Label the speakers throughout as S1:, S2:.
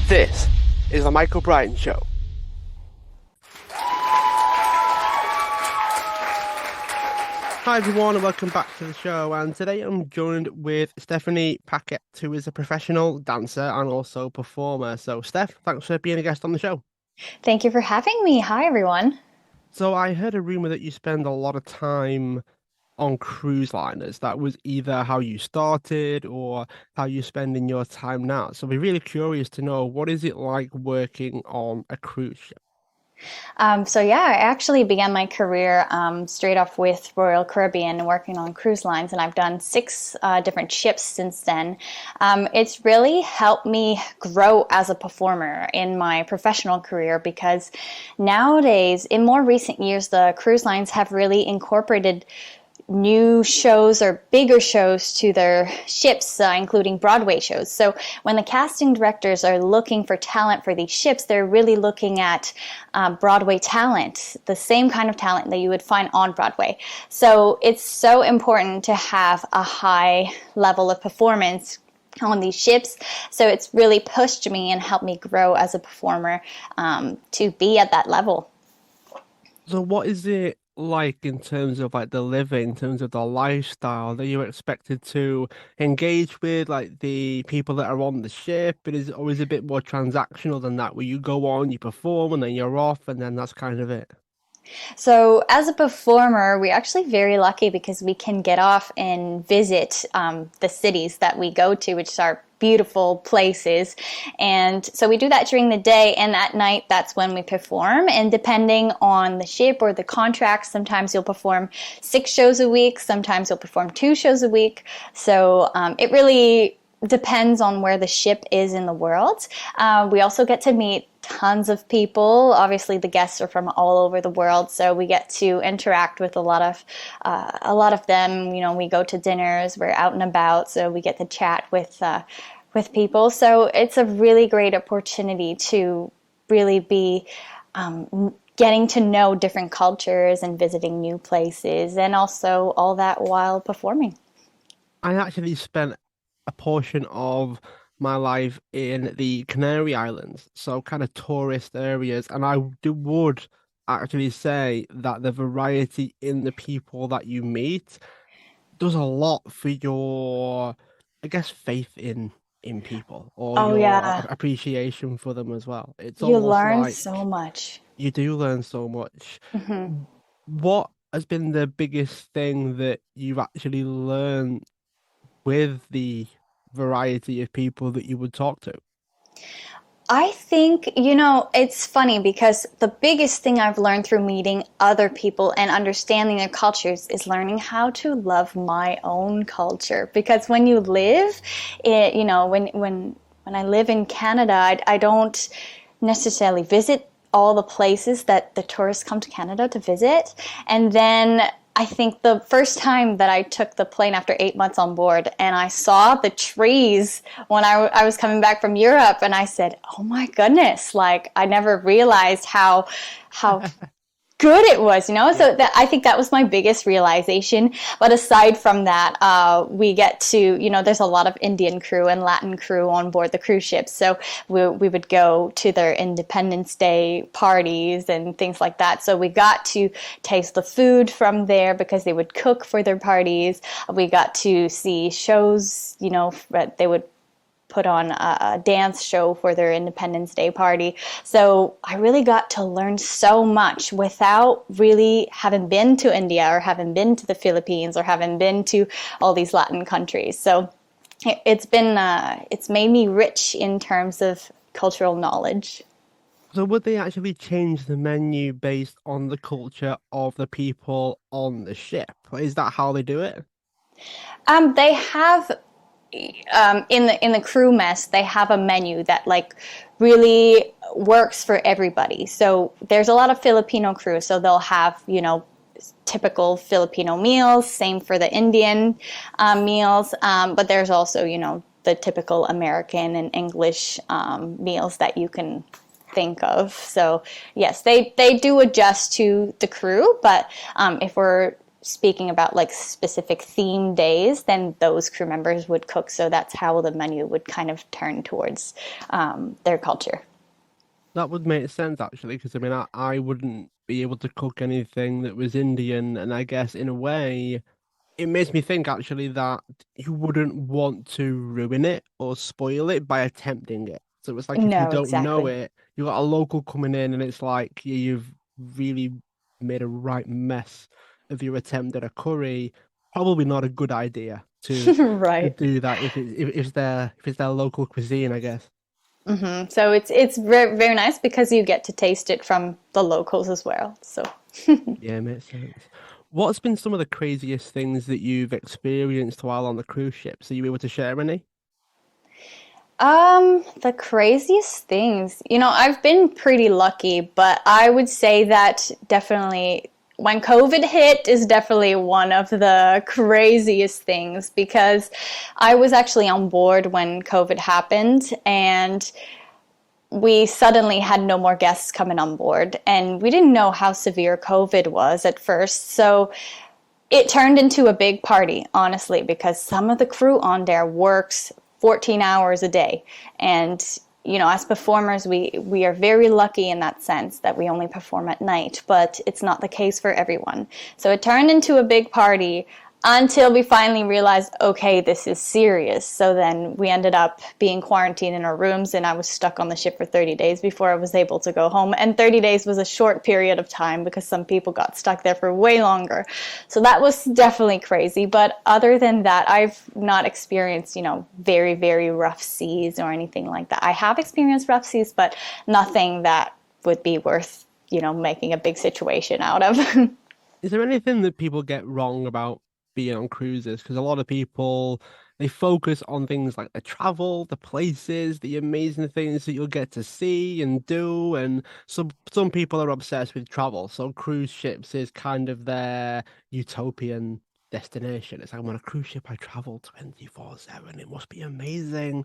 S1: This is the Michael Brian Show. Hi everyone and welcome back to the show, and today I'm joined with Stephanie Paquet, who is a professional dancer and also performer. So Steph, thanks for being a guest on the show.
S2: Thank you for having me. Hi, everyone.
S1: So I heard a rumor that you spend a lot of time on cruise liners. That was either how you started or how you're spending your time now. So I'd be really curious to know, what is it like working on a cruise ship?
S2: I actually began my career straight off with Royal Caribbean, working on cruise lines, and I've done six different ships since then. It's really helped me grow as a performer in my professional career because nowadays, in more recent years, the cruise lines have really incorporated new shows or bigger shows to their ships, including Broadway shows. So when the casting directors are looking for talent for these ships, they're really looking at Broadway talent, the same kind of talent that you would find on Broadway. So it's so important to have a high level of performance on these ships. So it's really pushed me and helped me grow as a performer to be at that level.
S1: So what is it like in terms of like the living, in terms of the lifestyle that you're expected to engage with, like the people that are on the ship? It is always a bit more transactional than that, where you go on, you perform, and then you're off, and then that's kind of it.
S2: So, as a performer, we're actually very lucky because we can get off and visit the cities that we go to, which are beautiful places. And so we do that during the day, and at night, that's when we perform. And depending on the ship or the contract, sometimes you'll perform 6 shows a week, sometimes you'll perform 2 shows a week. So, it really depends on where the ship is in the world. We also get to meet tons of people. Obviously, the guests are from all over the world, so we get to interact with a lot of them. You know, we go to dinners, we're out and about, so we get to chat with people. So it's a really great opportunity to really be getting to know different cultures and visiting new places, and also all that while performing.
S1: I actually spent a portion of my life in the Canary Islands, so kind of tourist areas, and would actually say that the variety in the people that you meet does a lot for your, I guess, faith in people or
S2: Oh
S1: your
S2: yeah,
S1: appreciation for them as well. It's
S2: you
S1: almost
S2: learn
S1: like
S2: so much.
S1: you do learn so much.
S2: Mhm.
S1: What has been the biggest thing that you've actually learned with the variety of people that you would talk to?
S2: I think, it's funny because the biggest thing I've learned through meeting other people and understanding their cultures is learning how to love my own culture. Because when you live, when I live in Canada, I don't necessarily visit all the places that the tourists come to Canada to visit. And then I think the first time that I took the plane after 8 months on board and I saw the trees when I was coming back from Europe, and I said, oh my goodness, like I never realized how good it was, so that I think that was my biggest realization. But aside from that, we get to, there's a lot of Indian crew and Latin crew on board the cruise ships, so we would go to their Independence Day parties and things like that. So we got to taste the food from there because they would cook for their parties. We got to see shows, they would put on a dance show for their Independence Day party. So I really got to learn so much without really having been to India or having been to the Philippines or having been to all these Latin countries. So it's made me rich in terms of cultural knowledge.
S1: So would they actually change the menu based on the culture of the people on the ship? Is that how they do it?
S2: They have in the crew mess, they have a menu that like really works for everybody. So there's a lot of Filipino crew, so they'll have typical Filipino meals. Same for the Indian meals, but there's also the typical American and English meals that you can think of. So yes, they do adjust to the crew, but if we're speaking about like specific theme days, then those crew members would cook. So that's how the menu would kind of turn towards their culture.
S1: That would make sense actually, because I mean, I wouldn't be able to cook anything that was Indian, and I guess in a way, it makes me think actually that you wouldn't want to ruin it or spoil it by attempting it. So it's like if you
S2: No,
S1: don't know
S2: exactly.
S1: it, you got a local coming in, and it's like you've really made a right mess of your attempt at a curry. Probably not a good idea to
S2: Right.
S1: do that if it's their local cuisine, I guess.
S2: So it's very, very nice because you get to taste it from the locals as well. So
S1: Yeah, makes sense. What's been some of the craziest things that you've experienced while on the cruise ships? Are you able to share any?
S2: the craziest things, I've been pretty lucky, but I would say that definitely when COVID hit is definitely one of the craziest things because I was actually on board when COVID happened and we suddenly had no more guests coming on board and we didn't know how severe COVID was at first. So it turned into a big party, honestly, because some of the crew on there works 14 hours a day. And, as performers, we are very lucky in that sense that we only perform at night, but it's not the case for everyone. So it turned into a big party until we finally realized, okay, this is serious. So then we ended up being quarantined in our rooms and I was stuck on the ship for 30 days before I was able to go home. And 30 days was a short period of time because some people got stuck there for way longer. So that was definitely crazy. But other than that, I've not experienced, very, very rough seas or anything like that. I have experienced rough seas, but nothing that would be worth, making a big situation out of.
S1: Is there anything that people get wrong about being on cruises? Because a lot of people they focus on things like the travel, the places, the amazing things that you'll get to see and do, and some people are obsessed with travel. So cruise ships is kind of their utopian destination. It's like I'm on a cruise ship, I travel 24/7. It must be amazing.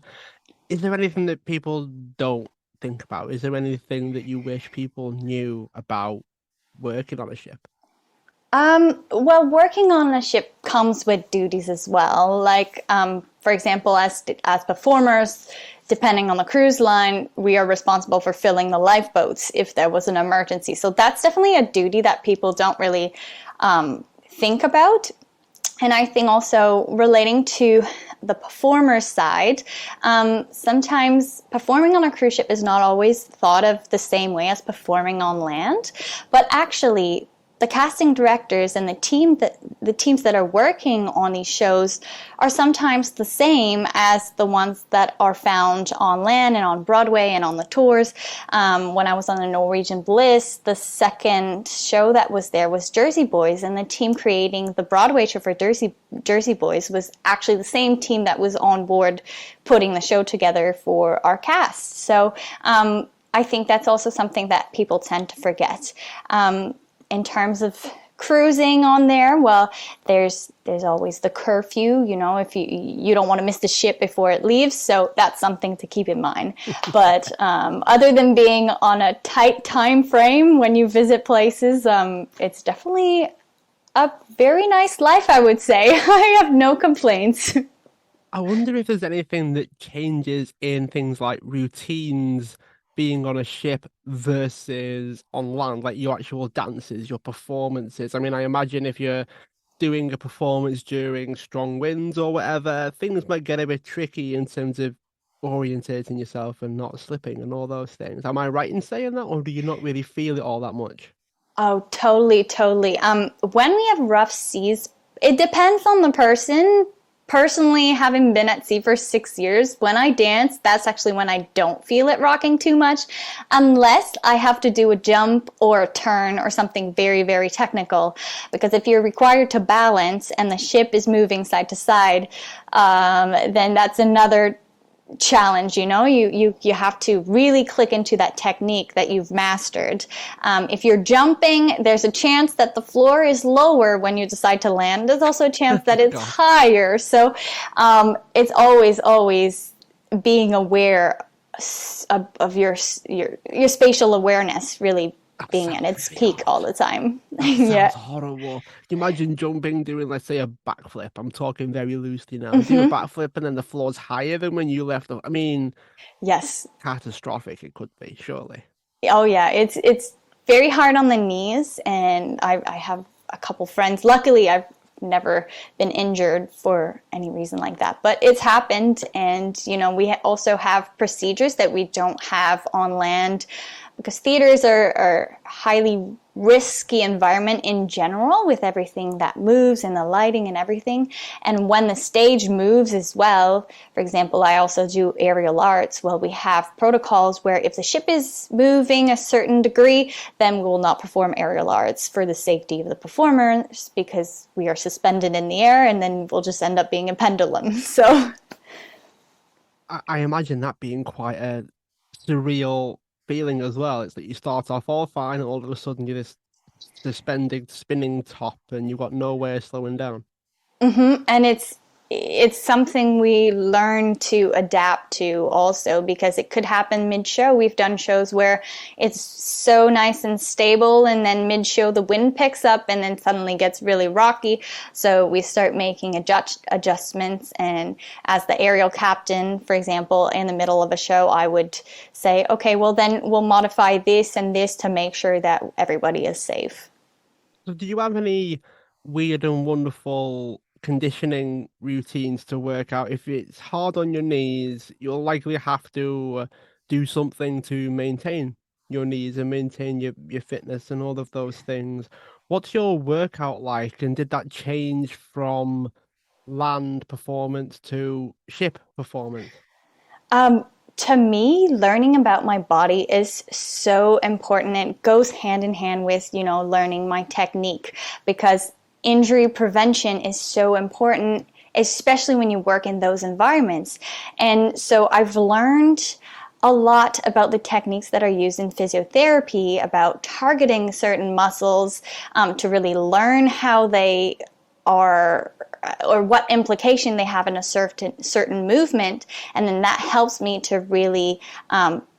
S1: Is there anything that people don't think about? Is there anything that you wish people knew about working on a ship?
S2: Well, working on a ship comes with duties as well. Like, for example, as performers, depending on the cruise line, we are responsible for filling the lifeboats if there was an emergency. So that's definitely a duty that people don't really think about. And I think also relating to the performer side, sometimes performing on a cruise ship is not always thought of the same way as performing on land, but actually the casting directors and the teams that are working on these shows are sometimes the same as the ones that are found on land and on Broadway and on the tours. When I was on the Norwegian Bliss, the second show that was there was Jersey Boys, and the team creating the Broadway show for Jersey Boys was actually the same team that was on board putting the show together for our cast. So I think that's also something that people tend to forget. In terms of cruising on there, well, there's always the curfew, if you don't want to miss the ship before it leaves, so that's something to keep in mind. But other than being on a tight time frame when you visit places, it's definitely a very nice life, I would say. I have no complaints.
S1: I wonder if there's anything that changes in things like routines being on a ship versus on land, like your actual dances, your performances. I mean, I imagine if you're doing a performance during strong winds or whatever, things might get a bit tricky in terms of orientating yourself and not slipping and all those things. Am I right in saying that, or do you not really feel it all that much?
S2: Oh, totally, totally. When we have rough seas, it depends on the person. Personally, having been at sea for 6 years, when I dance, that's actually when I don't feel it rocking too much, unless I have to do a jump or a turn or something very, very technical. Because if you're required to balance and the ship is moving side to side, then that's another challenge. You have to really click into that technique that you've mastered. If you're jumping, there's a chance that the floor is lower when you decide to land. There's also a chance that it's
S1: God.
S2: higher. So it's always being aware of your spatial awareness really
S1: That
S2: being at
S1: sounds
S2: its
S1: really
S2: peak all
S1: hard.
S2: the time.
S1: That
S2: Yeah.
S1: sounds horrible. Can you imagine jumping, doing, let's say, a backflip? I'm talking very loosely now. Do a
S2: Hmm.
S1: backflip and then the floor's higher than when you left off. I mean,
S2: Yes.
S1: catastrophic it could be, surely.
S2: Oh yeah, it's very hard on the knees, and I have a couple friends. Luckily, I've never been injured for any reason like that, but it's happened. And we also have procedures that we don't have on land because theaters are highly risky environment in general with everything that moves and the lighting and everything. And when the stage moves as well, for example, I also do aerial arts. Well, we have protocols where if the ship is moving a certain degree, then we will not perform aerial arts for the safety of the performers because we are suspended in the air and then we'll just end up being a pendulum. So
S1: I imagine that being quite a surreal feeling as well. It's that you start off all fine, and all of a sudden you're this suspended, spinning top, and you've got no way of slowing down.
S2: and it's something we learn to adapt to also because it could happen mid-show. We've done shows where it's so nice and stable and then mid-show the wind picks up and then suddenly gets really rocky. So we start making adjustments, and as the aerial captain, for example, in the middle of a show, I would say, okay, well then we'll modify this and this to make sure that everybody is safe.
S1: So, do you have any weird and wonderful conditioning routines to work out? If it's hard on your knees, you'll likely have to do something to maintain your knees and maintain your fitness and all of those things. What's your workout like? And did that change from land performance to ship performance?
S2: Um, to me, learning about my body is so important. It goes hand in hand with, learning my technique because injury prevention is so important, especially when you work in those environments. And so I've learned a lot about the techniques that are used in physiotherapy, about targeting certain muscles to really learn how they are or what implication they have in a certain movement, and then that helps me to really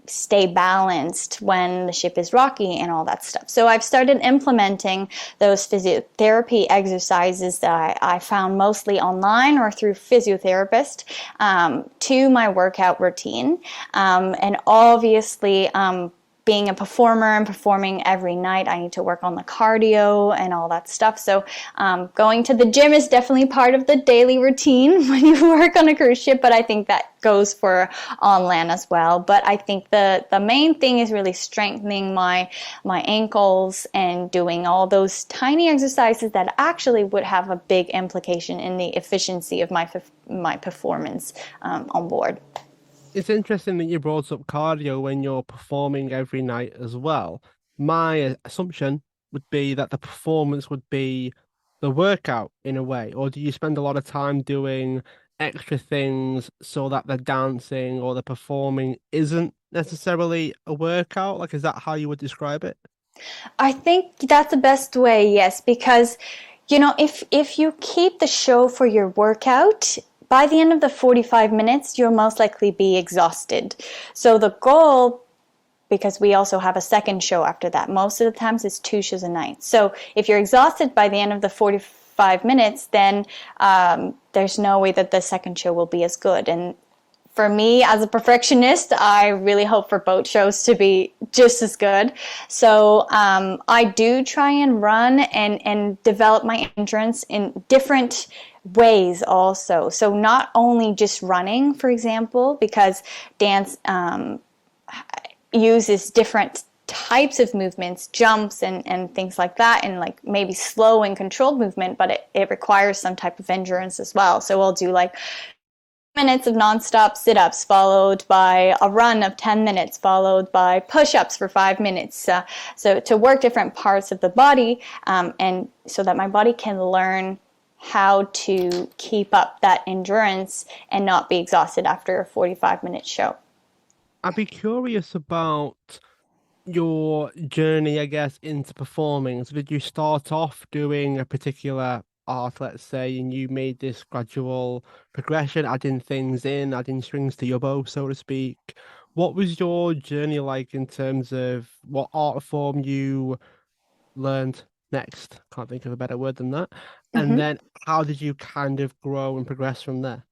S2: stay balanced when the ship is rocky and all that stuff. So I've started implementing those physiotherapy exercises that I found mostly online or through physiotherapists to my workout routine. And obviously, being a performer and performing every night, I need to work on the cardio and all that stuff. So going to the gym is definitely part of the daily routine when you work on a cruise ship, but I think that goes for on land as well. But I think the main thing is really strengthening my ankles and doing all those tiny exercises that actually would have a big implication in the efficiency of my performance on board.
S1: It's interesting that you brought up cardio when you're performing every night as well. My assumption would be that the performance would be the workout in a way, or do you spend a lot of time doing extra things so that the dancing or the performing isn't necessarily a workout? Like, is that how you would describe it?
S2: I think that's the best way, yes, because if you keep the show for your workout, by the end of the 45 minutes, you'll most likely be exhausted. So the goal, because we also have a second show after that, most of the times it's 2 shows a night. So if you're exhausted by the end of the 45 minutes, then there's no way that the second show will be as good. And for me, as a perfectionist, I really hope for boat shows to be just as good. So I do try and run and develop my endurance in different ways also. So not only just running, for example, because dance uses different types of movements, jumps and things like that, and like maybe slow and controlled movement, but it requires some type of endurance as well. So I'll do like minutes of nonstop sit-ups followed by a run of 10 minutes followed by push-ups for 5 minutes, so to work different parts of the body, and so that my body can learn how to keep up that endurance and not be exhausted after a 45-minute show.
S1: I'd be curious about your journey, I guess, into performing. So, did you start off doing a particular art, let's say, and you made this gradual progression, adding things in, adding strings to your bow, so to speak? What was your journey like in terms of what art form you learned next? Can't think of a better word than that. And
S2: Mhm.
S1: then how did you kind of grow and progress from there?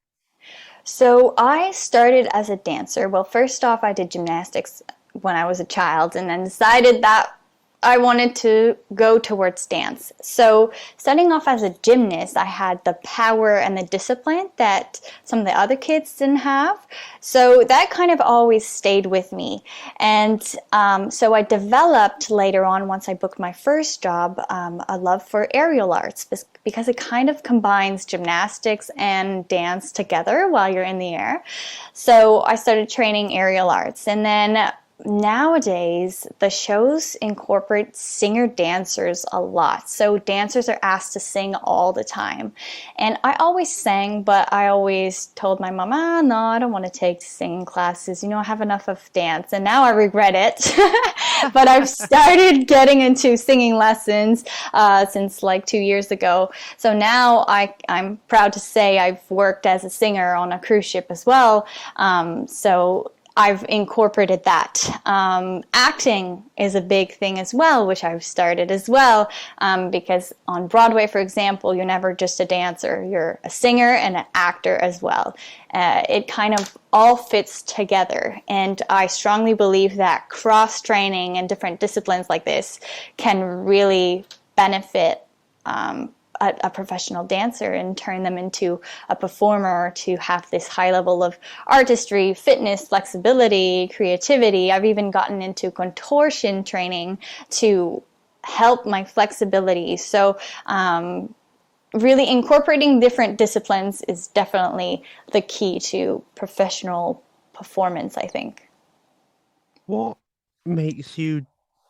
S2: So I started as a dancer. Well, first off, I did gymnastics when I was a child and then decided that I wanted to go towards dance. So, starting off as a gymnast, I had the power and the discipline that some of the other kids didn't have. So, that kind of always stayed with me. And so, I developed later on, once I booked my first job, a love for aerial arts because it kind of combines gymnastics and dance together while you're in the air. So, I started training aerial arts. And then nowadays the shows incorporate singer dancers a lot, so dancers are asked to sing all the time. And I always sang, but I always told my mom, no, I don't want to take singing classes, I have enough of dance. And now I regret it. But I've started getting into singing lessons since like 2 years ago. So now I'm proud to say I've worked as a singer on a cruise ship as well. So I've incorporated that. Acting is a big thing as well, which I've started as well, because on Broadway, for example, you're never just a dancer. You're a singer and an actor as well. It kind of all fits together, and I strongly believe that cross-training and different disciplines like this can really benefit a professional dancer and turn them into a performer to have this high level of artistry, fitness, flexibility, creativity. I've even gotten into contortion training to help my flexibility. So really incorporating different disciplines is definitely the key to professional performance, I think.
S1: What makes you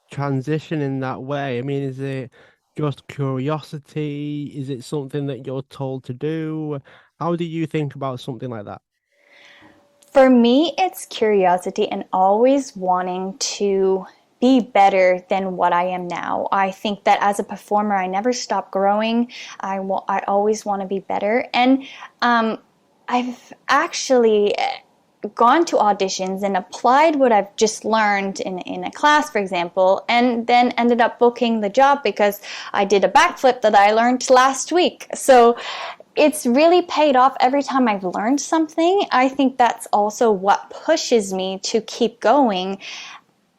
S1: transition in that way? I mean, is it just curiosity? Is it something that you're told to do? How do you think about something like that?
S2: For me, it's curiosity and always wanting to be better than what I am now. I think that as a performer, I never stop growing. I always want to be better. And I've actually gone to auditions and applied what I've just learned in a class, for example, and then ended up booking the job because I did a backflip that I learned last week. So it's really paid off every time I've learned something. I think that's also what pushes me to keep going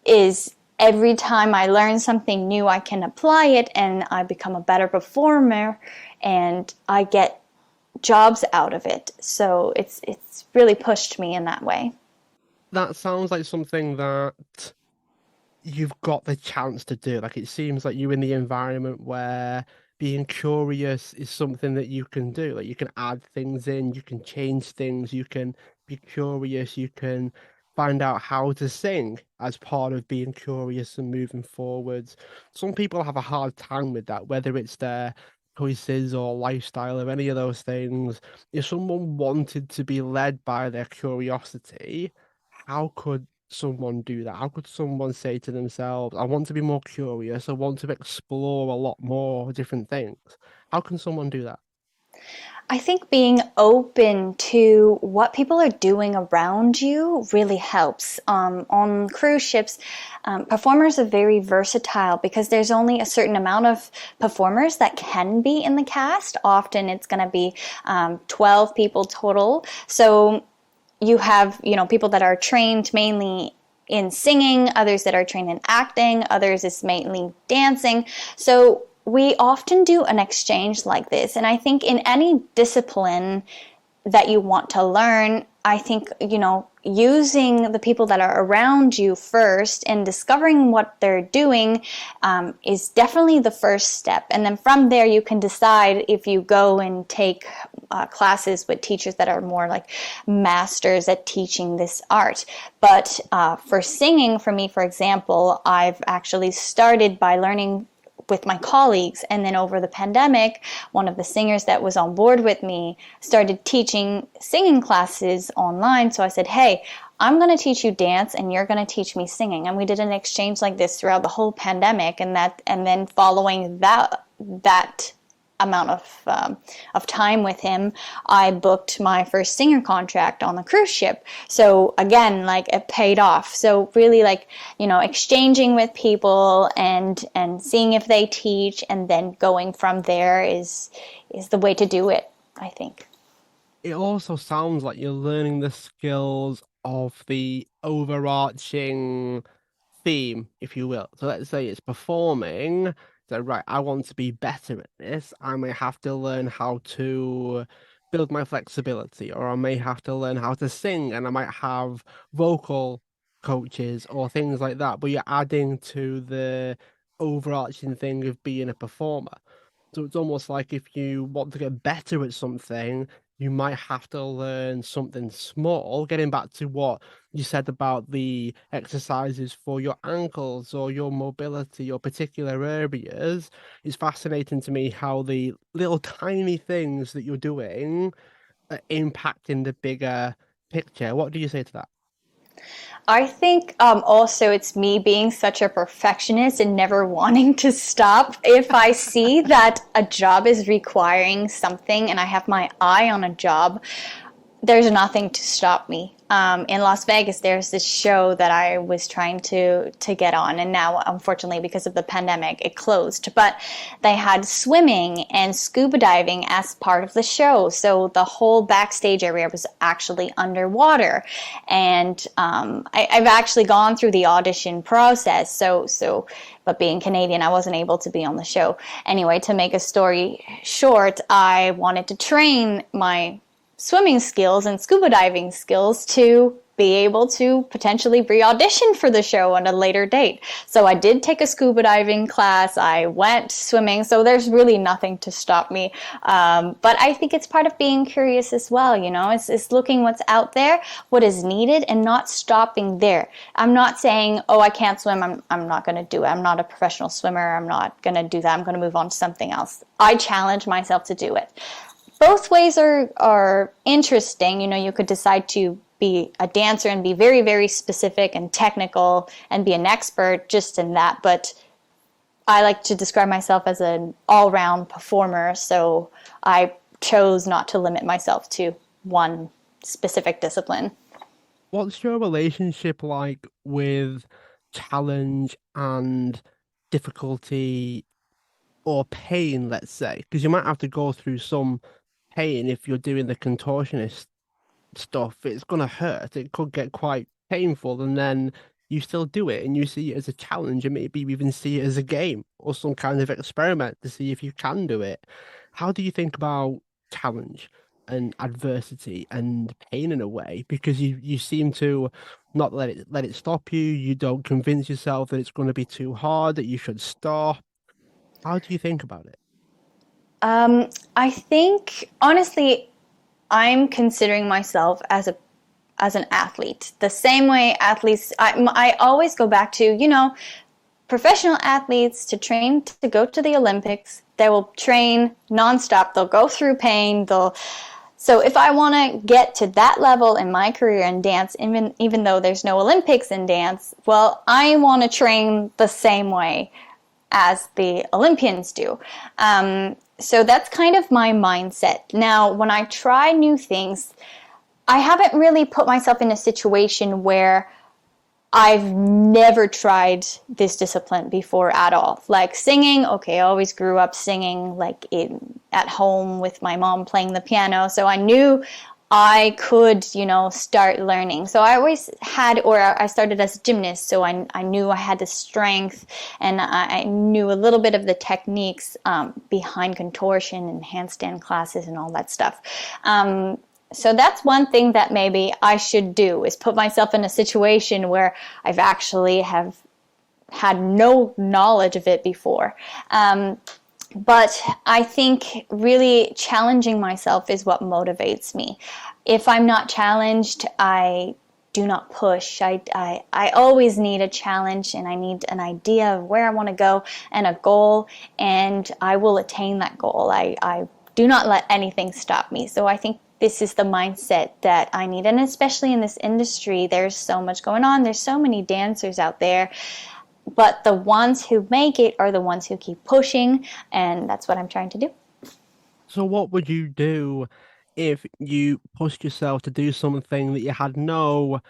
S2: is every time I learn something new, I can apply it and I become a better performer and I get jobs out of it. So it's really pushed me in that way.
S1: That sounds like something that you've got the chance to do. Like it seems like you're in the environment where being curious is something that you can do. Like you can add things in, you can change things, you can be curious, you can find out how to sing as part of being curious and moving forwards. Some people have a hard time with that, whether it's their choices or lifestyle or any of those things. If someone wanted to be led by their curiosity, how could someone do that? How could someone say to themselves, I want to be more curious, I want to explore a lot more different things? How can someone do that?
S2: I think being open to what people are doing around you really helps. On cruise ships, performers are very versatile because there's only a certain amount of performers that can be in the cast. Often it's going to be 12 people total. So you have, people that are trained mainly in singing, others that are trained in acting, others is mainly dancing. So we often do an exchange like this. And I think in any discipline that you want to learn, I think, using the people that are around you first and discovering what they're doing is definitely the first step. And then from there, you can decide if you go and take classes with teachers that are more like masters at teaching this art. But for singing, for me, for example, I've actually started by learning with my colleagues. And then over the pandemic, one of the singers that was on board with me started teaching singing classes online. So I said, hey, I'm going to teach you dance and you're going to teach me singing. And we did an exchange like this throughout the whole pandemic. And then following that amount of time with him, I booked my first singer contract on the cruise ship. So again, like it paid off. So really, like, you know, exchanging with people and seeing if they teach, and then going from there is the way to do it, I think.
S1: It also sounds like you're learning the skills of the overarching theme, if you will. So let's say it's performing. So, right, I want to be better at this. I may have to learn how to build my flexibility, or I may have to learn how to sing, and I might have vocal coaches or things like that. But you're adding to the overarching thing of being a performer. So it's almost like if you want to get better at something, you might have to learn something small. Getting back to what you said about the exercises for your ankles or your mobility or particular areas, it's fascinating to me how the little tiny things that you're doing are impacting the bigger picture. What do you say to that?
S2: I think also it's me being such a perfectionist and never wanting to stop. If I see that a job is requiring something and I have my eye on a job, there's nothing to stop me. In Las Vegas, there's this show that I was trying to get on, and now, unfortunately, because of the pandemic, it closed. But they had swimming and scuba diving as part of the show, so the whole backstage area was actually underwater. And I've actually gone through the audition process. But being Canadian, I wasn't able to be on the show. Anyway, to make a story short, I wanted to train my swimming skills and scuba diving skills to be able to potentially re-audition for the show on a later date. So I did take a scuba diving class. I went swimming. So there's really nothing to stop me. But I think it's part of being curious as well. You know, it's looking what's out there, what is needed, and not stopping there. I'm not saying, oh, I can't swim. I'm not going to do it. I'm not a professional swimmer. I'm not going to do that. I'm going to move on to something else. I challenge myself to do it. Both ways are interesting. You know, you could decide to be a dancer and be very, very specific and technical and be an expert just in that. But I like to describe myself as an all-round performer, so I chose not to limit myself to one specific discipline.
S1: What's your relationship like with challenge and difficulty or pain, let's say? Because you might have to go through some pain if you're doing the contortionist stuff. It's gonna hurt. It could get quite painful, and then you still do it and you see it as a challenge, and maybe you even see it as a game or some kind of experiment to see if you can do it. How do you think about challenge and adversity and pain in a way? Because you seem to not let it stop you. You don't convince yourself that it's going to be too hard, that you should stop. How do you think about it?
S2: I think, honestly, I'm considering myself as an athlete. The same way athletes, I always go back to, you know, professional athletes to train to go to the Olympics. They will train nonstop. They'll go through pain. So if I want to get to that level in my career in dance, even though there's no Olympics in dance, well, I want to train the same way as the Olympians do. So that's kind of my mindset. Now, when I try new things, I haven't really put myself in a situation where I've never tried this discipline before at all. Like singing, okay, I always grew up singing like at home with my mom playing the piano. So I knew I could, you know, start learning. So I always had, or I started as a gymnast, so I knew I had the strength, and I knew a little bit of the techniques behind contortion and handstand classes and all that stuff. So that's one thing that maybe I should do, is put myself in a situation where I've actually have had no knowledge of it before. But I think really challenging myself is what motivates me. If I'm not challenged, I do not push. I always need a challenge, and I need an idea of where I want to go and a goal, and I will attain that goal. I do not let anything stop me. So I think this is the mindset that I need. And especially in this industry, there's so much going on. There's so many dancers out there. But the ones who make it are the ones who keep pushing, and that's what I'm trying to do.
S1: So what would you do if you pushed yourself to do something that you had no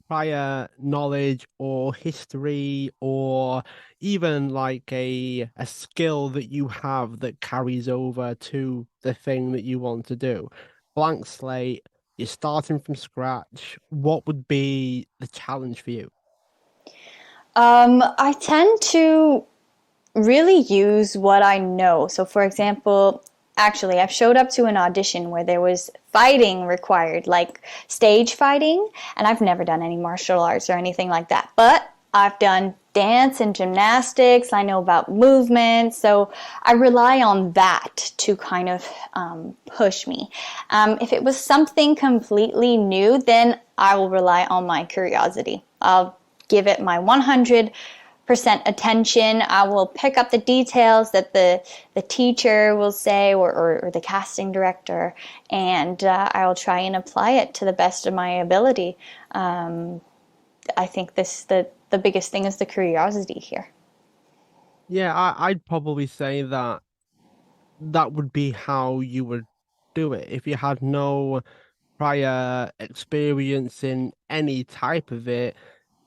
S1: prior knowledge or history or even like a skill that you have that carries over to the thing that you want to do? Blank slate, you're starting from scratch. What would be the challenge for you?
S2: I tend to really use what I know. So, for example, actually, I've showed up to an audition where there was fighting required, like stage fighting, and I've never done any martial arts or anything like that. But I've done dance and gymnastics. I know about movement, so I rely on that to kind of push me. If it was something completely new, then I will rely on my curiosity. I'll give it my 100% attention. I will pick up the details that the teacher will say or the casting director, and I will try and apply it to the best of my ability. I think the biggest thing is the curiosity here.
S1: Yeah, I'd probably say that that would be how you would do it if you had no prior experience in any type of it.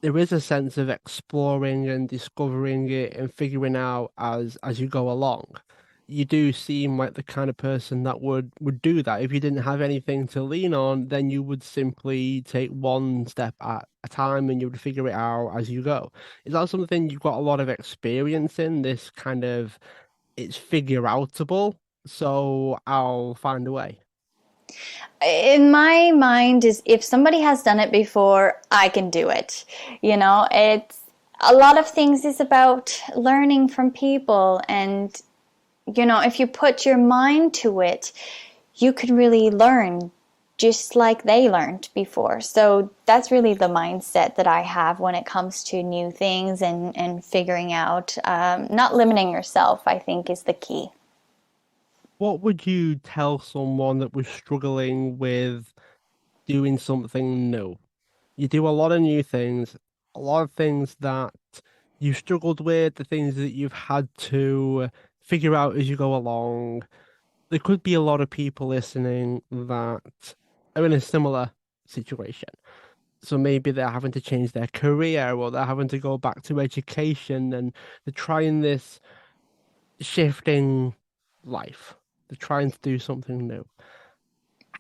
S1: There is a sense of exploring and discovering it and figuring out as you go along. You do seem like the kind of person that would do that. If you didn't have anything to lean on, then you would simply take one step at a time and you would figure it out as you go. Is that something you've got a lot of experience in, this kind of it's figure outable, so I'll find a way?
S2: In my mind is if somebody has done it before, I can do it. It's a lot of things is about learning from people, and if you put your mind to it, you could really learn just like they learned before. So that's really the mindset that I have when it comes to new things and figuring out, not limiting yourself, I think is the key.
S1: What would you tell someone that was struggling with doing something new? You do a lot of new things, a lot of things that you've struggled with, the things that you've had to figure out as you go along. There could be a lot of people listening that are in a similar situation. So maybe they're having to change their career or they're having to go back to education and they're trying this shifting life. They're trying to do something new.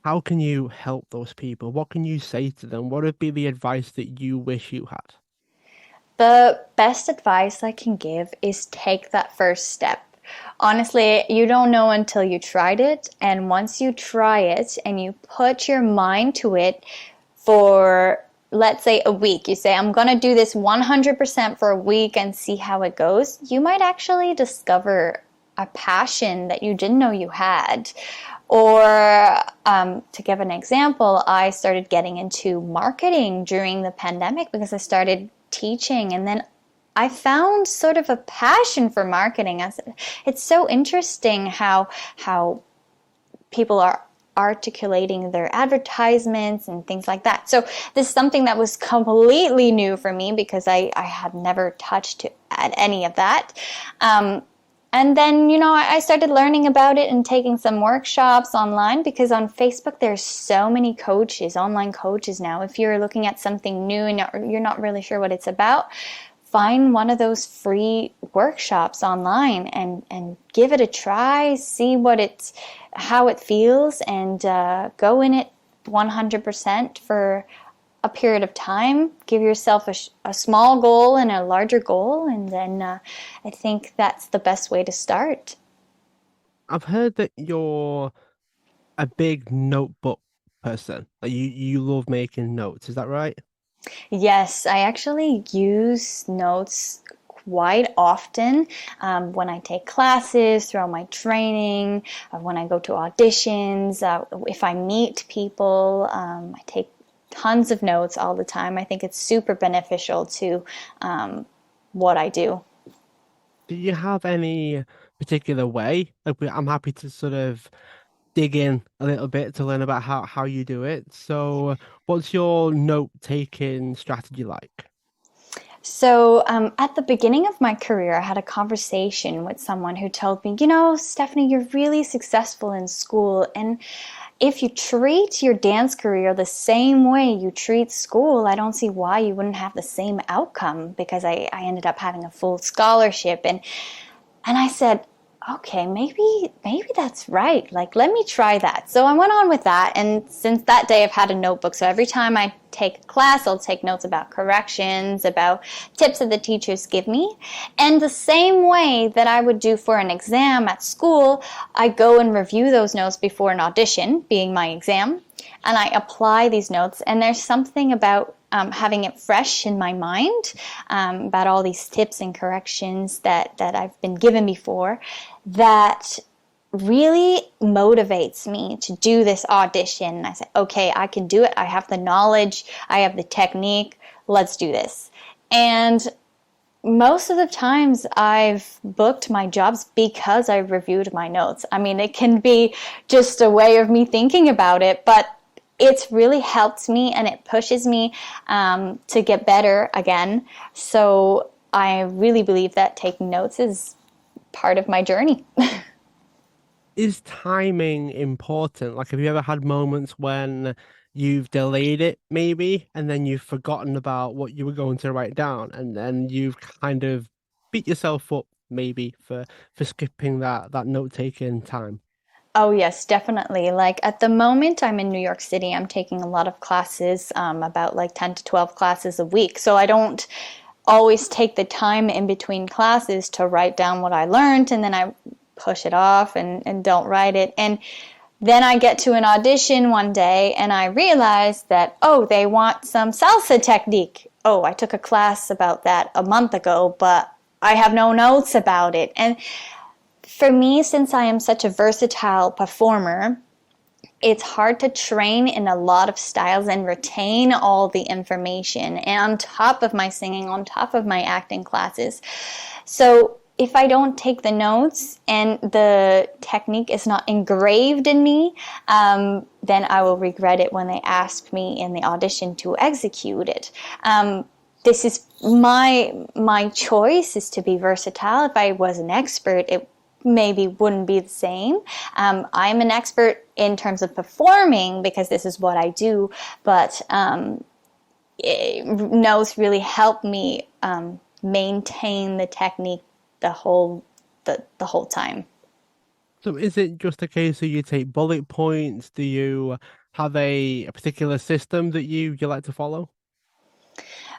S1: How can you help those people? What can you say to them? What would be the advice that you wish you had?
S2: The best advice I can give is take that first step. Honestly, you don't know until you tried it. And once you try it and you put your mind to it for, let's say, a week, you say, I'm going to do this 100% for a week and see how it goes, you might actually discover a passion that you didn't know you had. Or to give an example, I started getting into marketing during the pandemic because I started teaching, and then I found sort of a passion for marketing. It's so interesting how people are articulating their advertisements and things like that. So this is something that was completely new for me because I had never touched at any of that. And then, I started learning about it and taking some workshops online because on Facebook, there's so many coaches, online coaches now. If you're looking at something new and you're not really sure what it's about, find one of those free workshops online and give it a try, see how it feels, and go in it 100% for a period of time. Give yourself a small goal and a larger goal, and then I think that's the best way to start.
S1: I've heard that you're a big notebook person. Like you love making notes. Is that right?
S2: Yes, I actually use notes quite often when I take classes, throughout my training, when I go to auditions, if I meet people, I take tons of notes all the time. I think it's super beneficial to what I do.
S1: Do you have any particular way? I'm happy to sort of dig in a little bit to learn about how you do it. So, what's your note taking strategy like?
S2: So, at the beginning of my career, I had a conversation with someone who told me, you know, Stephanie, you're really successful in school. And if you treat your dance career the same way you treat school, I don't see why you wouldn't have the same outcome because I ended up having a full scholarship. And I said, okay, maybe that's right. Like, let me try that. So I went on with that, and since that day, I've had a notebook. So every time I take a class, I'll take notes about corrections, about tips that the teachers give me. And the same way that I would do for an exam at school, I go and review those notes before an audition, being my exam, and I apply these notes. And there's something about having it fresh in my mind about all these tips and corrections that I've been given before that really motivates me to do this audition. I said, okay, I can do it. I have the knowledge. I have the technique. Let's do this. And most of the times I've booked my jobs because I reviewed my notes. I mean, it can be just a way of me thinking about it, but it's really helped me and it pushes me to get better again. So I really believe that taking notes is part of my journey.
S1: Is timing important? Like, have you ever had moments when you've delayed it, maybe, and then you've forgotten about what you were going to write down, and then you've kind of beat yourself up, maybe, for skipping that note-taking time?
S2: Oh, yes, definitely. Like at the moment, I'm in New York City. I'm taking a lot of classes, about like 10 to 12 classes a week. So I don't always take the time in between classes to write down what I learned, and then I push it off and don't write it. And then I get to an audition one day and I realize that, oh, they want some salsa technique. Oh, I took a class about that a month ago, but I have no notes about it. And for me, since I am such a versatile performer, it's hard to train in a lot of styles and retain all the information. And on top of my singing, on top of my acting classes. So if I don't take the notes and the technique is not engraved in me, then I will regret it when they ask me in the audition to execute it. This is my choice is to be versatile. If I was an expert, it maybe wouldn't be the same. I'm an expert in terms of performing because this is what I do, but notes really help me maintain the technique the whole time.
S1: So is it just a case of you take bullet points? Do you have a particular system that you like to follow?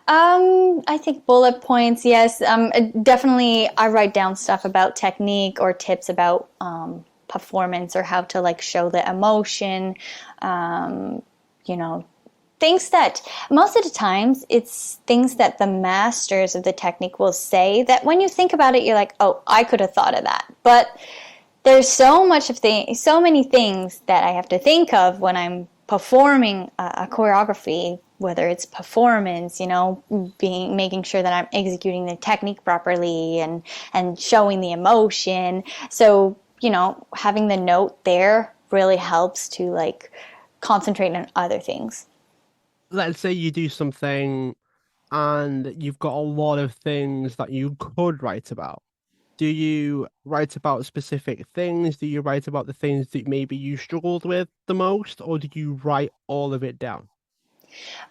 S2: I think bullet points, yes. Definitely, I write down stuff about technique or tips about performance or how to like show the emotion. You know, things that most of the times it's things that the masters of the technique will say that when you think about it, you're like, oh, I could have thought of that. But there's so many things that I have to think of when I'm performing a choreography, whether it's performance, being making sure that I'm executing the technique properly and showing the emotion. So, having the note there really helps to like concentrate on other things.
S1: Let's say you do something and you've got a lot of things that you could write about. Do you write about specific things? Do you write about the things that maybe you struggled with the most, or do you write all of it down?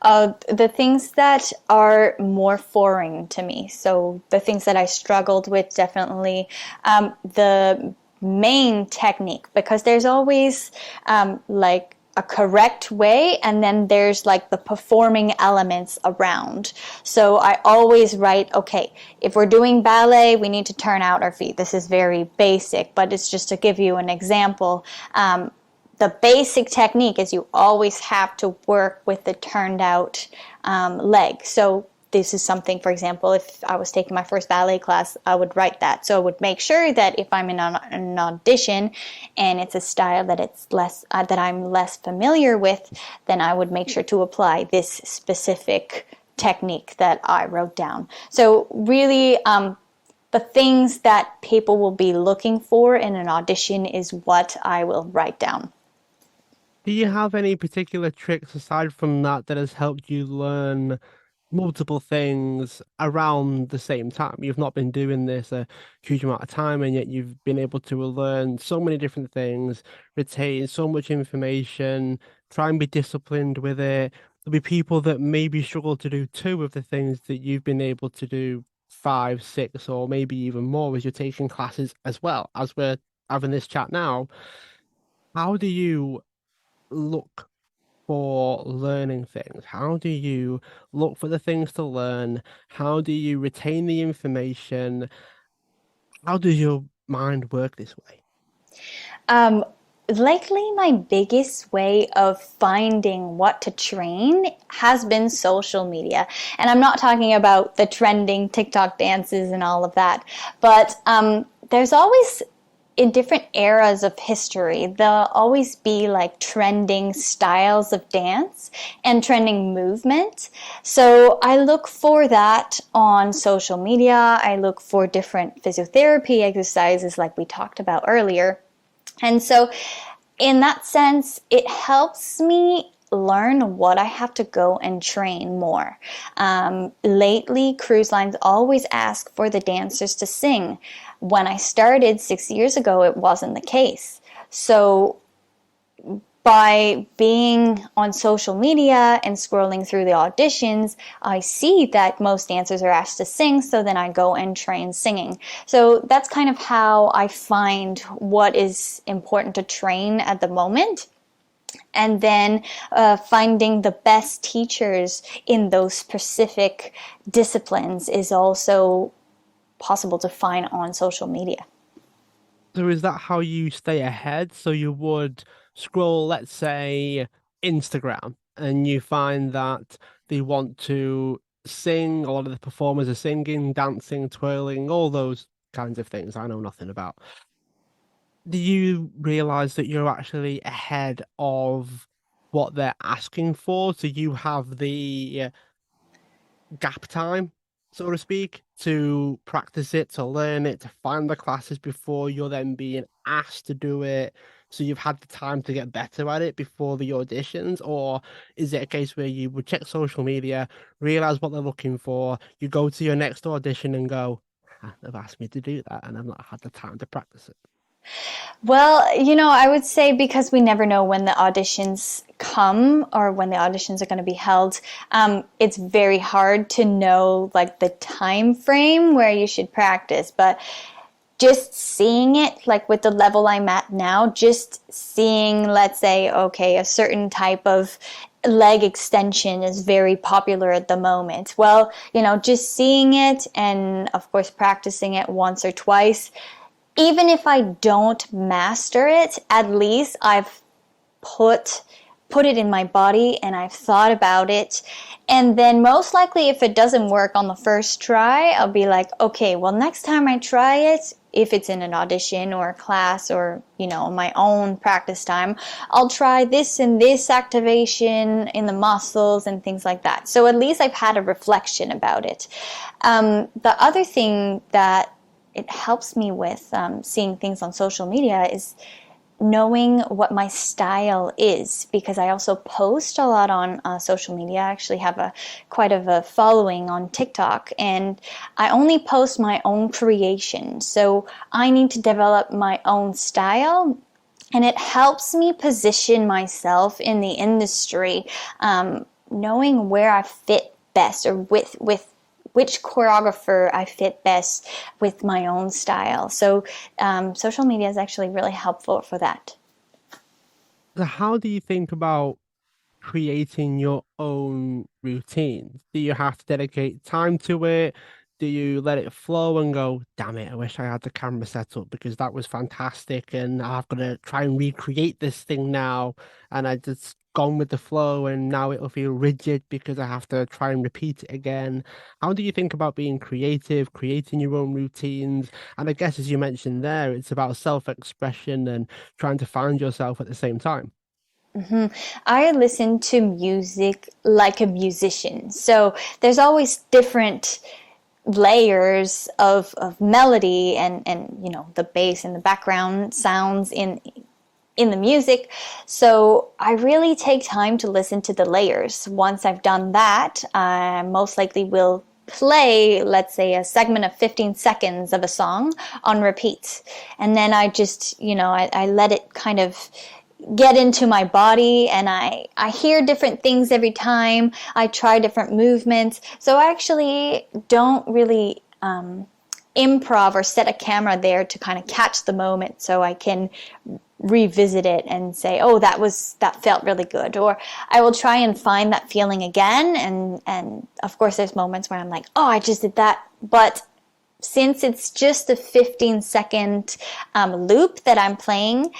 S2: The things that are more foreign to me. So the things that I struggled with, definitely the main technique, because there's always like a correct way, and then there's like the performing elements around. So I always write, okay, if we're doing ballet, we need to turn out our feet. This is very basic, but it's just to give you an example. The basic technique is you always have to work with the turned out leg. So this is something, for example, if I was taking my first ballet class, I would write that. So I would make sure that if I'm in an audition and it's a style that it's less that I'm less familiar with, then I would make sure to apply this specific technique that I wrote down. So really, the things that people will be looking for in an audition is what I will write down.
S1: Do you have any particular tricks aside from that that has helped you learn multiple things around the same time. You've not been doing this a huge amount of time, and yet you've been able to learn so many different things, retain so much information, try and be disciplined with it. There'll be people that maybe struggle to do two of the things that you've been able to do five, six, or maybe even more as you're taking classes as well as we're having this chat now. How do you look for learning things? How do you look for the things to learn? How do you retain the information? How does your mind work this way?
S2: Um, Lately, my biggest way of finding what to train has been social media. And I'm not talking about the trending TikTok dances and all of that, but there's always, in different eras of history, there'll always be like trending styles of dance and trending movement. So I look for that on social media. I look for different physiotherapy exercises like we talked about earlier. And so, in that sense, it helps me learn what I have to go and train more. Lately, cruise lines always ask for the dancers to sing. When I started 6 years ago, it wasn't the case. So, by being on social media and scrolling through the auditions, I see that most dancers are asked to sing, so then I go and train singing. So that's kind of how I find what is important to train at the moment. And then finding the best teachers in those specific disciplines is also possible to find on social media.
S1: So is that how you stay ahead? So you would scroll, let's say, Instagram, and you find that they want to sing, a lot of the performers are singing, dancing, twirling, all those kinds of things I know nothing about. Do you realize that you're actually ahead of what they're asking for? So you have the gap time, so to speak, to practice it, to learn it, to find the classes before you're then being asked to do it. So you've had the time to get better at it before the auditions, or is it a case where you would check social media, realize what they're looking for, you go to your next audition and go, "Ah, they've asked me to do that, and I've not had the time to practice it."
S2: Well, I would say because we never know when the auditions come or when the auditions are going to be held, it's very hard to know like the time frame where you should practice. But just seeing it, like with the level I'm at now, just seeing, let's say, okay, a certain type of leg extension is very popular at the moment. Well, just seeing it and of course practicing it once or twice, even if I don't master it, at least I've put it in my body and I've thought about it. And then most likely if it doesn't work on the first try, I'll be like, okay, well next time I try it, if it's in an audition or a class or, my own practice time, I'll try this and this activation in the muscles and things like that. So at least I've had a reflection about it. The other thing that it helps me with seeing things on social media is knowing what my style is, because I also post a lot on social media. I actually have quite of a following on TikTok, and I only post my own creation. So I need to develop my own style, and it helps me position myself in the industry, knowing where I fit best or with which choreographer I fit best with my own style. So social media is actually really helpful for that.
S1: So how do you think about creating your own routines? Do you have to dedicate time to it? Do you let it flow and go, damn it, I wish I had the camera set up because that was fantastic and I've got to try and recreate this thing now, and I just gone with the flow and now it'll feel rigid because I have to try and repeat it again. How do you think about being creative, creating your own routines? And I guess as you mentioned there, it's about self-expression and trying to find yourself at the same time.
S2: I listen to music like a musician. So there's always different layers of melody and the bass and the background sounds in the music. So I really take time to listen to the layers. Once I've done that, I most likely will play, let's say, a segment of 15 seconds of a song on repeat. And then I just, I let it kind of get into my body, and I hear different things every time. I try different movements. So I actually don't really improv or set a camera there to kind of catch the moment so I can revisit it and say, oh, that felt really good. Or I will try and find that feeling again. And of course there's moments where I'm like, oh, I just did that. But since it's just a 15-second loop that I'm playing,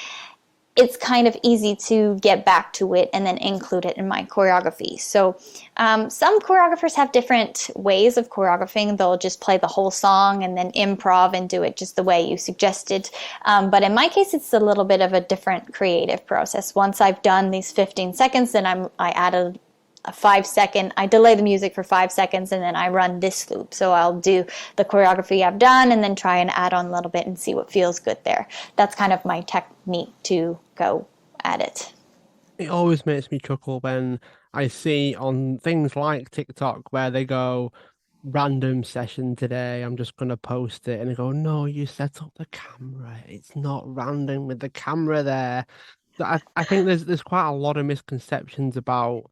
S2: it's kind of easy to get back to it and then include it in my choreography. So some choreographers have different ways of choreographing. They'll just play the whole song and then improv and do it just the way you suggested. But in my case, it's a little bit of a different creative process. Once I've done these 15 seconds, then I add a 5-second, I delay the music for 5 seconds, and then I run this loop. So I'll do the choreography I've done and then try and add on a little bit and see what feels good there. That's kind of my technique to go at it.
S1: It always makes me chuckle when I see on things like TikTok where they go random session today, I'm just gonna post it, and they go, no, you set up the camera. It's not random with the camera there. So I think there's quite a lot of misconceptions about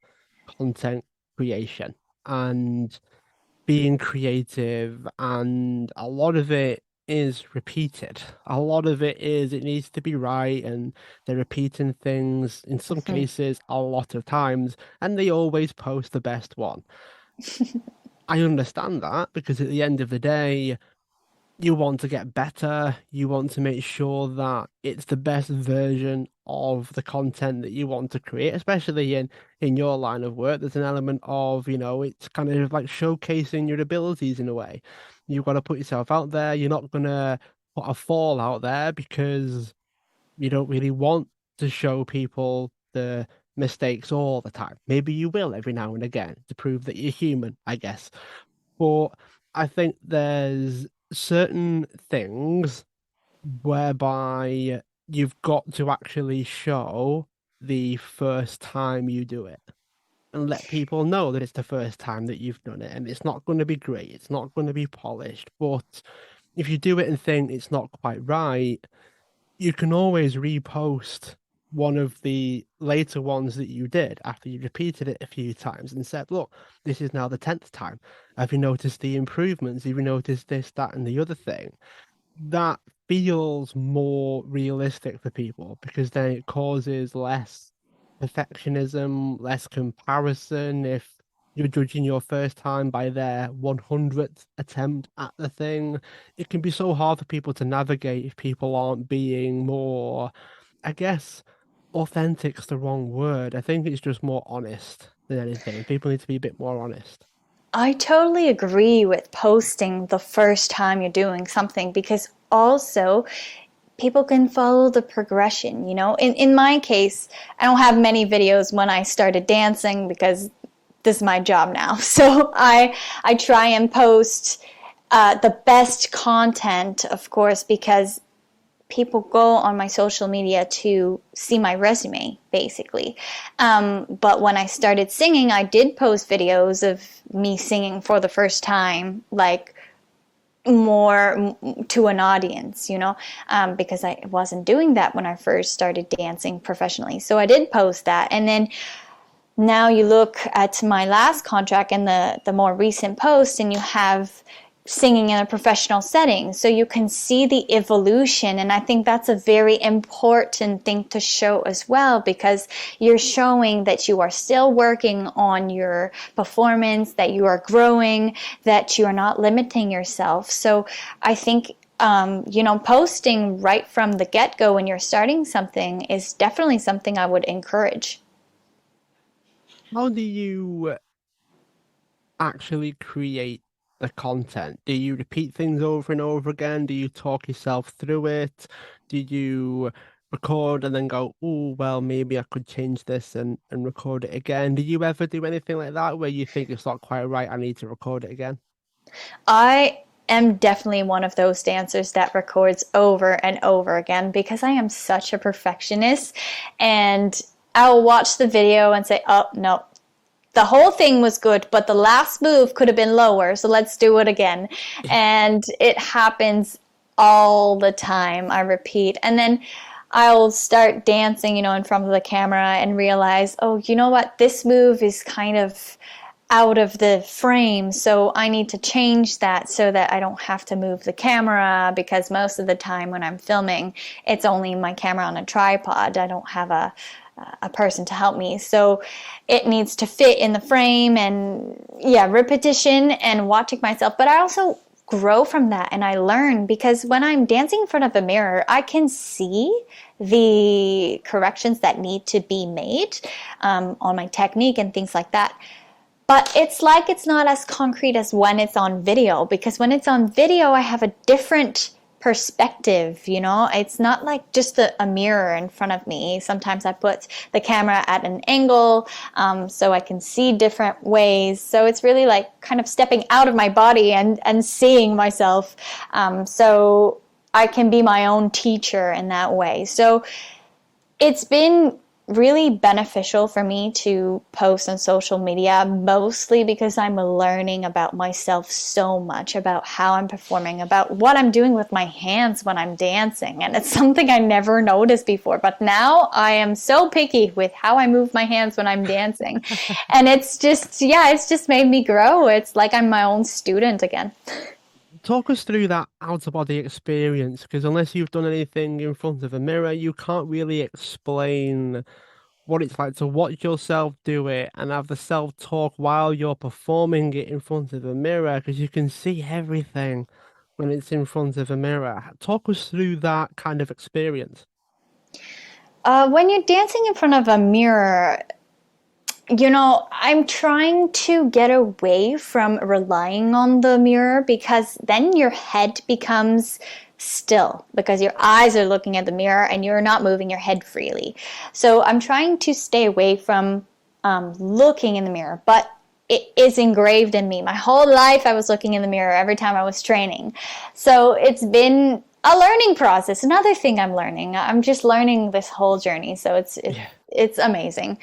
S1: content creation and being creative, and a lot of it is repeated. A lot of it is it needs to be right, and they're repeating things in some
S2: Mhm.
S1: cases a lot of times, and they always post the best one. I understand that because at the end of the day, you want to get better. You want to make sure that it's the best version of the content that you want to create, especially in your line of work. There's an element of, it's kind of like showcasing your abilities in a way. You've got to put yourself out there. You're not gonna put a fall out there because you don't really want to show people the mistakes all the time. Maybe you will every now and again to prove that you're human, I guess. But I think there's certain things whereby you've got to actually show the first time you do it and let people know that it's the first time that you've done it. And it's not going to be great, it's not going to be polished. But if you do it and think it's not quite right, you can always repost one of the later ones that you did after you repeated it a few times and said, look, this is now the 10th time. Have you noticed the improvements? Have you noticed this, that, and the other thing? That feels more realistic for people because then it causes less perfectionism, less comparison. If you're judging your first time by their 100th attempt at the thing, it can be so hard for people to navigate if people aren't being more, I guess, authentic's the wrong word. I think it's just more honest than anything. People need to be a bit more honest.
S2: I totally agree with posting the first time you're doing something, because also people can follow the progression. In my case, I don't have many videos when I started dancing because this is my job now. So I try and post the best content, of course, because people go on my social media to see my resume, basically. But when I started singing, I did post videos of me singing for the first time, like more to an audience, because I wasn't doing that when I first started dancing professionally. So I did post that. And then now you look at my last contract and the more recent post, and you have singing in a professional setting. So you can see the evolution. And I think that's a very important thing to show as well, because you're showing that you are still working on your performance, that you are growing, that you are not limiting yourself. So I think posting right from the get-go when you're starting something is definitely something I would encourage.
S1: How do you actually create the content? Do you repeat things over and over again? Do you talk yourself through it? Do you record and then go, oh, well, maybe I could change this and record it again? Do you ever do anything like that where you think it's not quite right? I need to record it again?
S2: am definitely one of those dancers that records over and over again because I am such a perfectionist. And I'll watch the video and say, oh, no, the whole thing was good, but the last move could have been lower, so let's do it again. And it happens all the time. I repeat. And then I'll start dancing, in front of the camera and realize, oh, you know what? This move is kind of out of the frame, so I need to change that so that I don't have to move the camera, because most of the time when I'm filming, it's only my camera on a tripod. I don't have a person to help me. So it needs to fit in the frame, and yeah, repetition and watching myself. But I also grow from that and I learn, because when I'm dancing in front of a mirror, I can see the corrections that need to be made on my technique and things like that. But it's like it's not as concrete as when it's on video, because when it's on video, I have a different perspective. It's not like just a mirror in front of me. Sometimes I put the camera at an angle so I can see different ways. So it's really like kind of stepping out of my body and seeing myself. So I can be my own teacher in that way. So it's been really beneficial for me to post on social media, mostly because I'm learning about myself so much, about how I'm performing, about what I'm doing with my hands when I'm dancing. And it's something I never noticed before. But now I am so picky with how I move my hands when I'm dancing. And it's just made me grow. It's like I'm my own student again.
S1: Talk us through that out of body experience, because unless you've done anything in front of a mirror, you can't really explain what it's like to watch yourself do it and have the self-talk while you're performing it in front of a mirror, because you can see everything when it's in front of a mirror. Talk us through that kind of experience.
S2: When you're dancing in front of a mirror, I'm trying to get away from relying on the mirror, because then your head becomes still because your eyes are looking at the mirror and you're not moving your head freely. So I'm trying to stay away from looking in the mirror, but it is engraved in me. My whole life I was looking in the mirror every time I was training. So it's been a learning process. Another thing I'm learning. I'm just learning this whole journey. So it's amazing.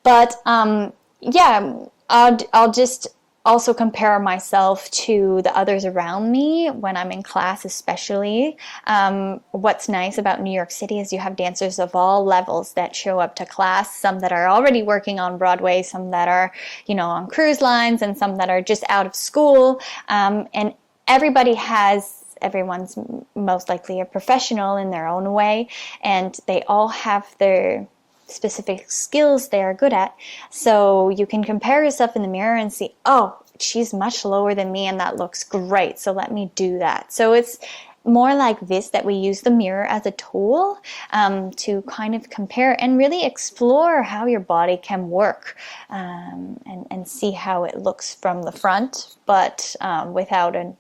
S2: But yeah, I'll just also compare myself to the others around me when I'm in class, especially. What's nice about New York City is you have dancers of all levels that show up to class, some that are already working on Broadway, some that are, on cruise lines, and some that are just out of school. And everyone's most likely a professional in their own way, and they all have their specific skills they are good at. So you can compare yourself in the mirror and see, oh, she's much lower than me and that looks great, so let me do that. So it's more like this, that we use the mirror as a tool to kind of compare and really explore how your body can work, and see how it looks from the front, but without an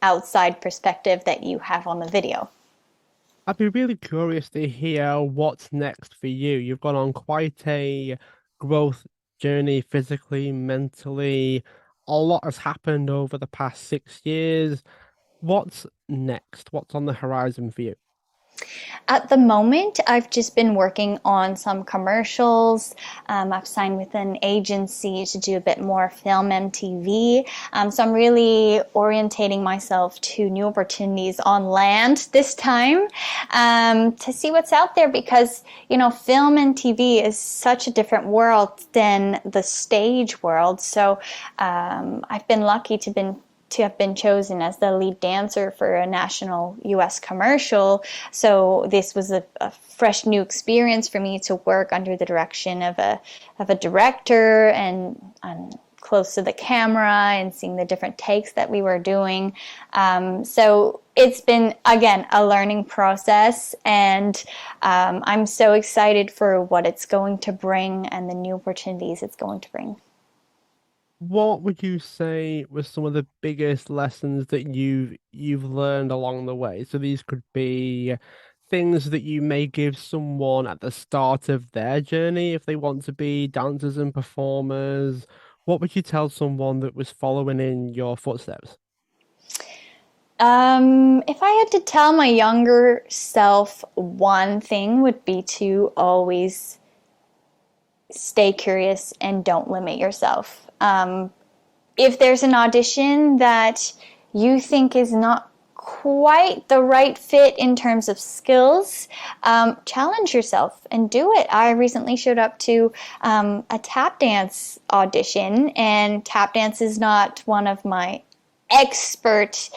S2: outside perspective that you have on the video.
S1: I'd be really curious to hear what's next for you. You've gone on quite a growth journey physically, mentally. A lot has happened over the past 6 years. What's next? What's on the horizon for you?
S2: At the moment, I've just been working on some commercials. I've signed with an agency to do a bit more film and TV. So I'm really orientating myself to new opportunities on land this time, to see what's out there, because, film and TV is such a different world than the stage world. So I've been lucky to have been chosen as the lead dancer for a national US commercial. So this was a fresh new experience for me to work under the direction of a director, and close to the camera and seeing the different takes that we were doing. So it's been, again, a learning process, and I'm so excited for what it's going to bring and the new opportunities it's going to bring.
S1: What would you say was some of the biggest lessons that you've learned along the way? So these could be things that you may give someone at the start of their journey if they want to be dancers and performers. What would you tell someone that was following in your footsteps?
S2: If I had to tell my younger self one thing would be to always stay curious and don't limit yourself. If there's an audition that you think is not quite the right fit in terms of skills, challenge yourself and do it. I recently showed up to a tap dance audition, and tap dance is not one of my expert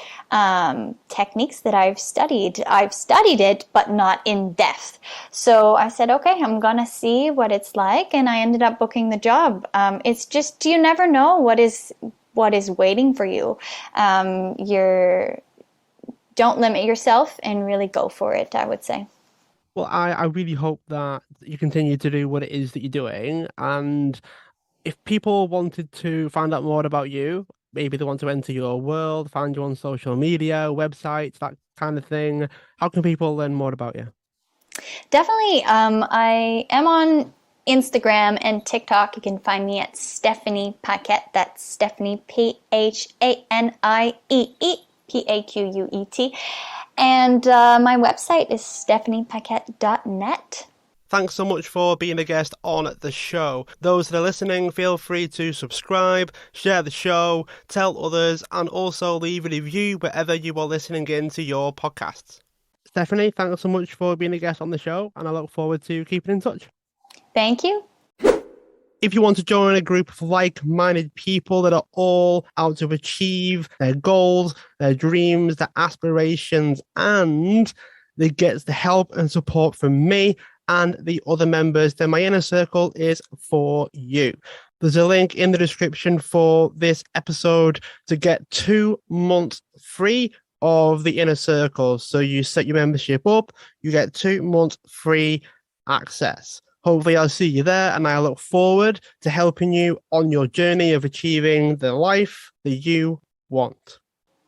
S2: techniques that I've studied. I've studied it, but not in depth. So I said, okay, I'm gonna see what it's like, and I ended up booking the job. It's just you never know what is waiting for you. You're don't limit yourself and really go for it, I would say.
S1: Well, I really hope that you continue to do what it is that you're doing. And if people wanted to find out more about you, maybe they want to enter your world, find you on social media, websites, that kind of thing, how can people learn more about you?
S2: Definitely. I am on Instagram and TikTok. You can find me at Stephanie Paquet. That's Stephanie PhaniePaquet. And my website is stephaniepaquet.net.
S1: Thanks so much for being a guest on the show. Those that are listening, feel free to subscribe, share the show, tell others, and also leave a review wherever you are listening into your podcasts. Stephanie, thanks so much for being a guest on the show, and I look forward to keeping in touch.
S2: Thank you.
S1: If you want to join a group of like-minded people that are all out to achieve their goals, their dreams, their aspirations, and they get the help and support from me and the other members, then my inner circle is for you. There's a link in the description for this episode to get 2 months free of the inner circle. So you set your membership up, you get 2 months free access. Hopefully I'll see you there, and I look forward to helping you on your journey of achieving the life that you want.